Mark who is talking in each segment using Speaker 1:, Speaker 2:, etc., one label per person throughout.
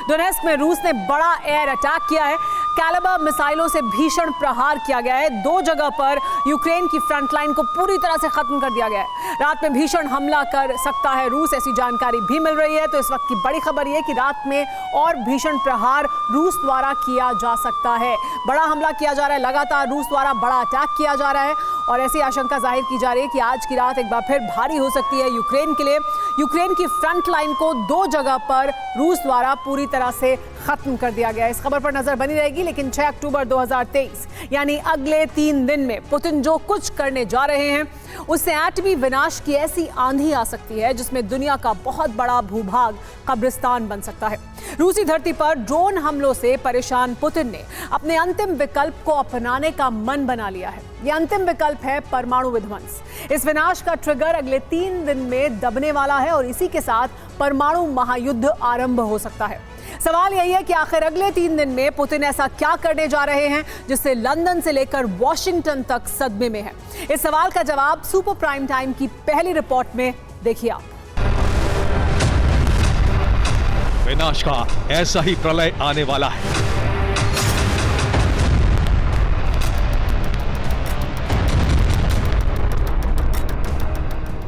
Speaker 1: Donetsk में रूस ने बड़ा एयर अटैक किया है। कैलिबर मिसाइलों से भीषण प्रहार किया गया है। 2 जगह पर यूक्रेन की फ्रंटलाइन को पूरी तरह से खत्म कर दिया गया है। रात में भीषण हमला कर सकता है रूस, ऐसी जानकारी भी मिल रही है। तो इस वक्त की बड़ी खबर यह कि रात में और भीषण प्रहार रूस द्वारा किया जा सकता है। बड़ा हमला किया जा रहा है, लगातार रूस द्वारा बड़ा अटैक किया जा रहा है और ऐसी आशंका जाहिर की जा रही है कि आज की रात एक बार फिर भारी हो सकती है यूक्रेन के लिए। यूक्रेन की फ्रंट लाइन को 2 जगह पर रूस द्वारा पूरी तरह से खत्म कर दिया गया है। इस खबर पर नजर बनी रहेगी, लेकिन 6 अक्टूबर 2023 यानी अगले 3 दिन में पुतिन जो कुछ करने जा रहे हैं उससे एटमी विनाश की ऐसी आंधी आ सकती है जिसमें दुनिया का बहुत बड़ा भूभाग कब्रिस्तान बन सकता है। रूसी धरती पर ड्रोन हमलों से परेशान पुतिन ने अपने अंतिम विकल्प को अपनाने का मन बना लिया है। यह अंतिम विकल्प है परमाणु विध्वंस। इस विनाश का ट्रिगर अगले 3 दिन में दबने वाला है और इसी के साथ परमाणु महायुद्ध आरंभ हो सकता है। सवाल यही है कि आखिर अगले 3 दिन में पुतिन ऐसा क्या करने जा रहे हैं जिससे लंदन से लेकर वॉशिंगटन तक सदमे में है। इस सवाल का जवाब सुपर प्राइम टाइम की पहली रिपोर्ट में देखिए आप।
Speaker 2: विनाश का ऐसा ही प्रलय आने वाला है।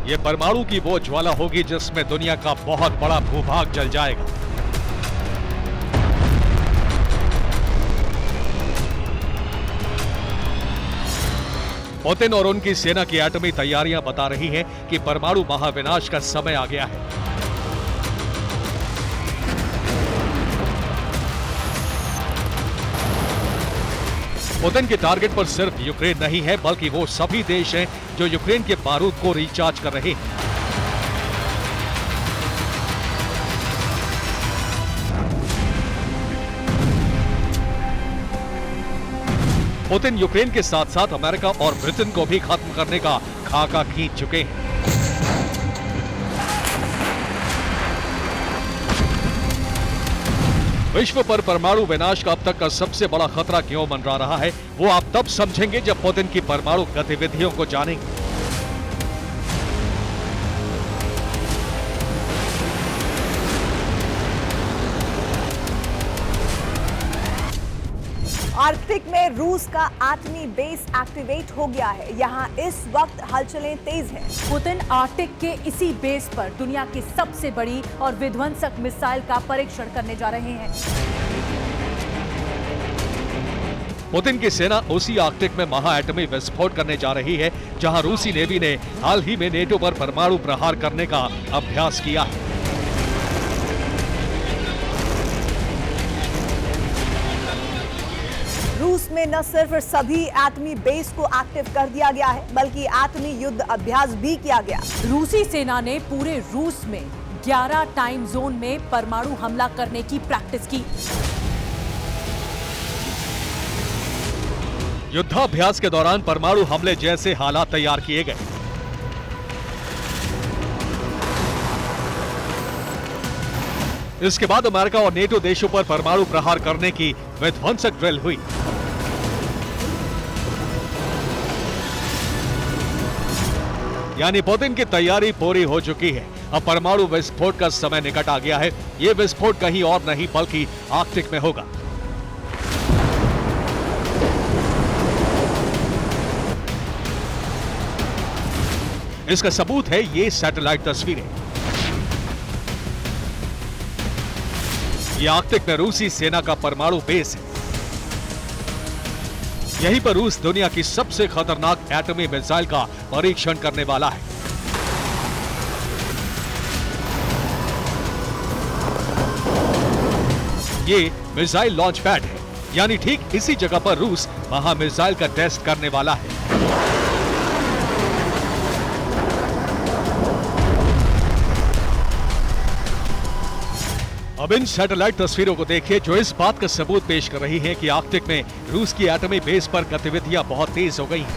Speaker 2: यह परमाणु की वो ज्वाला होगी जिसमें दुनिया का बहुत बड़ा भूभाग जल जाएगा। पुतिन और उनकी सेना की एटमी तैयारियां बता रही हैं कि परमाणु महाविनाश का समय आ गया है। पुतिन के टारगेट पर सिर्फ यूक्रेन नहीं है, बल्कि वो सभी देश हैं जो यूक्रेन के बारूद को रिचार्ज कर रहे हैं। पुतिन यूक्रेन के साथ साथ अमेरिका और ब्रिटेन को भी खत्म करने का खाका खींच चुके हैं। विश्व पर परमाणु विनाश का अब तक का सबसे बड़ा खतरा क्यों मंडरा रहा है, वो आप तब समझेंगे जब पुतिन की परमाणु गतिविधियों को जानेंगे।
Speaker 3: आर्कटिक में रूस का एटमी बेस एक्टिवेट हो गया है। यहाँ इस वक्त हलचलें तेज हैं।
Speaker 4: पुतिन आर्कटिक के इसी बेस पर दुनिया की सबसे बड़ी और विध्वंसक मिसाइल का परीक्षण करने जा रहे हैं।
Speaker 2: पुतिन की सेना उसी आर्कटिक में महा एटमी विस्फोट करने जा रही है जहां रूसी नेवी ने हाल ही में नेटो पर परमाणु प्रहार करने का अभ्यास किया है।
Speaker 3: रूस में न सिर्फ सभी एटमी बेस को एक्टिव कर दिया गया है, बल्कि एटमी युद्ध अभ्यास भी किया गया।
Speaker 4: रूसी सेना ने पूरे रूस में 11 टाइम जोन में परमाणु हमला करने की प्रैक्टिस की।
Speaker 2: युद्धाभ्यास के दौरान परमाणु हमले जैसे हालात तैयार किए गए। इसके बाद अमेरिका और नेटो देशों पर परमाणु प्रहार करने की विध्वंसक ड्रिल हुई। यानी पुतिन की तैयारी पूरी हो चुकी है। अब परमाणु विस्फोट का समय निकट आ गया है। यह विस्फोट कहीं और नहीं बल्कि आर्कटिक में होगा। इसका सबूत है ये सैटेलाइट तस्वीरें। ये आर्कटिक में रूसी सेना का परमाणु बेस है। यहीं पर रूस दुनिया की सबसे खतरनाक एटमी मिसाइल का परीक्षण करने वाला है। ये मिसाइल लॉन्च पैड है, यानी ठीक इसी जगह पर रूस महा मिसाइल का टेस्ट करने वाला है। अब इन सैटेलाइट तस्वीरों को देखिए जो इस बात का सबूत पेश कर रही हैं कि आर्कटिक में रूस की एटमी बेस पर गतिविधियां बहुत तेज हो गई हैं।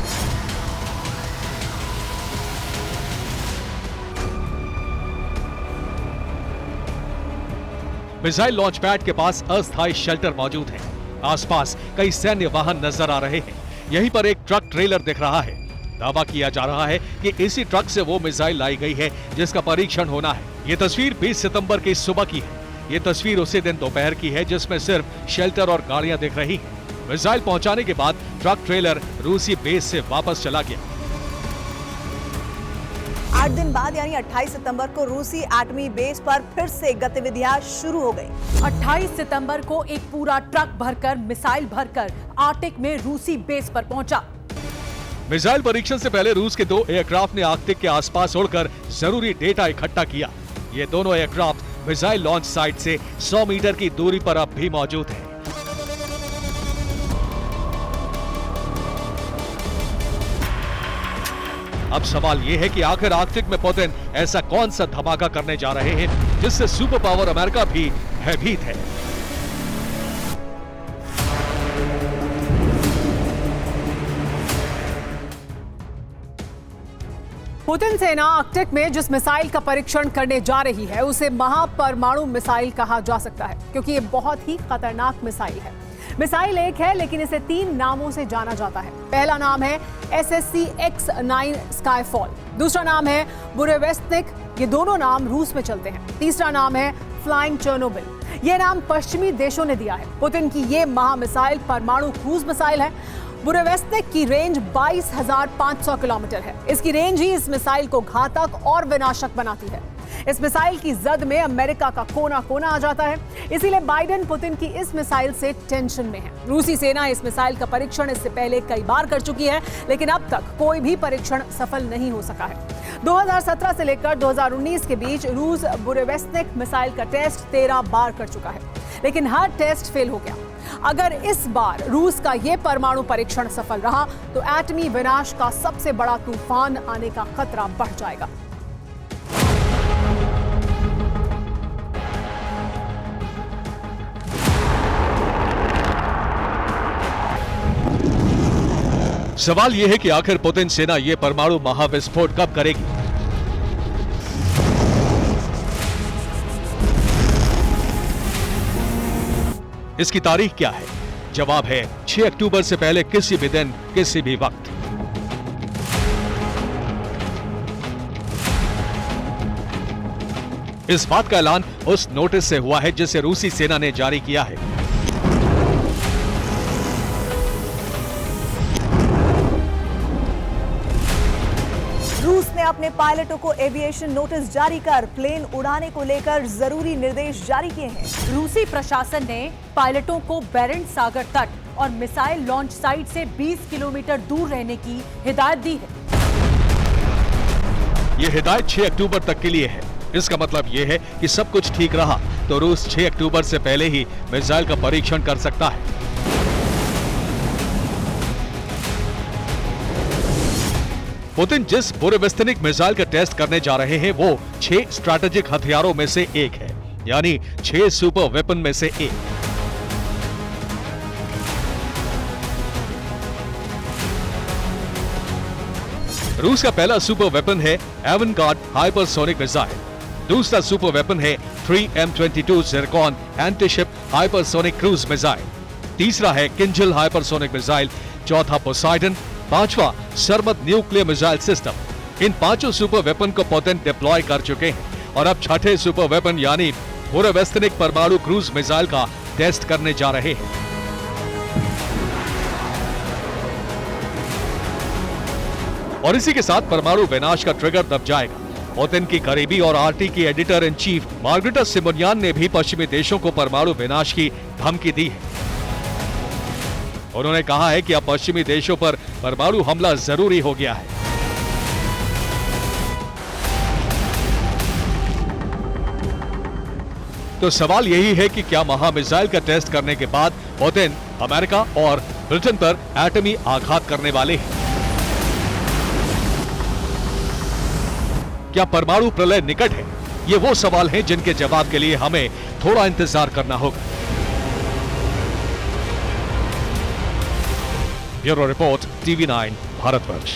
Speaker 2: मिसाइल लॉन्च पैड के पास अस्थायी शेल्टर मौजूद है। आसपास कई सैन्य वाहन नजर आ रहे हैं। यहीं पर एक ट्रक ट्रेलर दिख रहा है। दावा किया जा रहा है कि इसी ट्रक से वो मिसाइल लाई गई है जिसका परीक्षण होना है। ये तस्वीर 20 सितंबर की सुबह की है। ये तस्वीर उसी दिन दोपहर की है जिसमें सिर्फ शेल्टर और गाड़ियां दिख रही हैं। मिसाइल पहुंचाने के बाद ट्रक ट्रेलर रूसी बेस से वापस चला गया।
Speaker 3: 8 दिन बाद यानी 28 सितंबर को रूसी एटमी बेस पर फिर से गतिविधियां शुरू हो गई।
Speaker 4: 28 सितंबर को एक पूरा ट्रक भरकर मिसाइल भरकर आर्कटिक में रूसी बेस पर पहुंचा।
Speaker 2: मिसाइल परीक्षण से पहले रूस के 2 एयरक्राफ्ट ने आर्कटिक के आसपास उड़कर जरूरी डेटा इकट्ठा किया। ये दोनों एयरक्राफ्ट मिसाइल लॉन्च साइट से 100 मीटर की दूरी पर अब भी मौजूद हैं। अब सवाल यह है कि आखिर आर्कटिक में पुतिन ऐसा कौन सा धमाका करने जा रहे हैं जिससे सुपर पावर अमेरिका भी भयभीत है।
Speaker 1: पुतिन सेना आर्कटिक में जिस मिसाइल का परीक्षण करने जा रही है उसे महापरमाणु मिसाइल कहा जा सकता है, क्योंकि ये बहुत ही खतरनाक मिसाइल है। मिसाइल एक है लेकिन इसे 3 नामों से जाना जाता है। पहला नाम है SSC-X9 स्काईफॉल, दूसरा नाम है बुरेवेस्टनिक, ये दोनों नाम रूस में चलते हैं। तीसरा नाम है फ्लाइंग चेर्नोबिल, ये नाम पश्चिमी देशों ने दिया है। पुतिन की ये महामिसाइल परमाणु क्रूज मिसाइल है। बुरेवेस्टनिक की रेंज 22,500 किलोमीटर है। इसकी रेंज ही इस मिसाइल को घातक और विनाशक बनाती है। इस मिसाइल की जद में अमेरिका का कोना कोना आ जाता है, इसीलिए बाइडेन पुतिन की इस मिसाइल से टेंशन में है। रूसी सेना इस मिसाइल का परीक्षण इससे पहले कई बार कर चुकी है, लेकिन अब तक कोई भी परीक्षण सफल नहीं हो सका है। 2017 से लेकर 2019 के बीच रूस बुरेवेस्टनिक मिसाइल का टेस्ट 13 बार कर चुका है, लेकिन हर टेस्ट फेल हो गया। अगर इस बार रूस का यह परमाणु परीक्षण सफल रहा तो एटमी विनाश का सबसे बड़ा तूफान आने का खतरा बढ़ जाएगा।
Speaker 2: सवाल यह है कि आखिर पुतिन सेना यह परमाणु महाविस्फोट कब करेगी। इसकी तारीख क्या है? जवाब है 6 अक्टूबर से पहले किसी भी दिन, किसी भी वक्त। इस बात का ऐलान उस नोटिस से हुआ है जिसे रूसी सेना ने जारी किया है।
Speaker 3: रूस ने अपने पायलटों को एविएशन नोटिस जारी कर प्लेन उड़ाने को लेकर जरूरी निर्देश जारी किए हैं।
Speaker 4: रूसी प्रशासन ने पायलटों को बेरेंट सागर तट और मिसाइल लॉन्च साइट से 20 किलोमीटर दूर रहने की हिदायत दी है।
Speaker 2: यह हिदायत 6 अक्टूबर तक के लिए है। इसका मतलब यह है कि सब कुछ ठीक रहा तो रूस 6 अक्टूबर से पहले ही मिसाइल का परीक्षण कर सकता है। पुतिन जिस बुरेवेस्टनिक मिसाइल का टेस्ट करने जा रहे हैं वो 6 स्ट्रैटेजिक हथियारों में से एक है, यानी 6 सुपर वेपन में से एक। रूस का पहला सुपर वेपन है एवनगार्ड हाइपरसोनिक मिसाइल, दूसरा सुपर वेपन है 3M22 Zircon antiship hypersonic cruise missile, तीसरा है किंजल हाइपरसोनिक मिसाइल, चौथा पोसाइडन, पांचवा सरमद न्यूक्लियर मिसाइल सिस्टम। इन 5 सुपर वेपन को पुतिन डिप्लॉय कर चुके हैं और अब छठे सुपर वेपन यानी बुरेवेस्टनिक परमाणु क्रूज मिसाइल का टेस्ट करने जा रहे हैं। और इसी के साथ परमाणु विनाश का ट्रिगर दब जाएगा। पुतिन की करीबी और आरटी की एडिटर इन चीफ मार्गरेटा सिमोनियान ने भी पश्चिमी देशों को परमाणु विनाश की धमकी दी है। उन्होंने कहा है कि अब पश्चिमी देशों पर परमाणु हमला जरूरी हो गया है। तो सवाल यही है कि क्या महामिसाइल का टेस्ट करने के बाद पुतिन अमेरिका और ब्रिटेन पर एटमी आघात करने वाले हैं? क्या परमाणु प्रलय निकट है? ये वो सवाल हैं जिनके जवाब के लिए हमें थोड़ा इंतजार करना होगा। Bureau report, TV9 Bharatvarsh.